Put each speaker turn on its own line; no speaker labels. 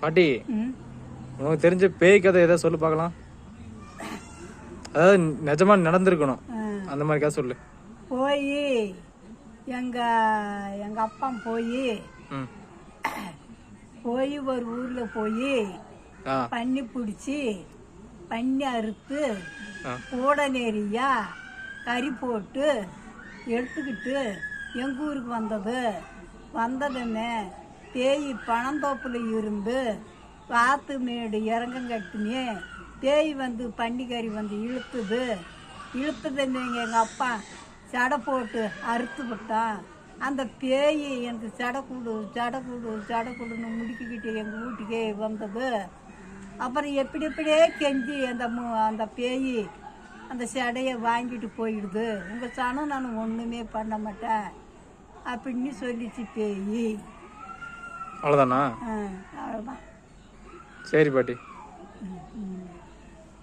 பாட்டி உனக்கு தெரிஞ்ச பேய் கதை ஏதாவது சொல்லு பார்க்கலாம். அதாவது நிஜமா நடந்திருக்கணும் அந்த மாதிரி கதை சொல்லு.
போய் எங்க அப்பா போய் ஒரு ஊர்ல போய் பன்னி பிடிச்சி பன்னி அறுத்து கூட நேரியா கறி போட்டு எடுத்துக்கிட்டு எங்கள் ஊருக்கு வந்ததுன்னு பேய் பனந்தோப்பில் இருந்து வாத்து மேடு இறங்கங்கட்டினே பேய் வந்து பன்னிக்கறி வந்து இழுத்துதுன்னு எங்கள் அப்பா சடை போட்டு அறுத்து விட்டான். அந்த பேய் எனக்கு சடை கொடுன்னு முடிக்கிக்கிட்டு எங்கள் வீட்டுக்கே வந்தது. அப்புறம் எப்படியே கெஞ்சி அந்த பேய் அந்த சடையை வாங்கிட்டு போயிடுது. உங்கள் சனம் நான் ஒன்றுமே பண்ண மாட்டேன் அப்படின்னு சொல்லிச்சு பேய்.
அவ்வளோதானா?
அவ்வளோதான்.
சரி பாட்டி.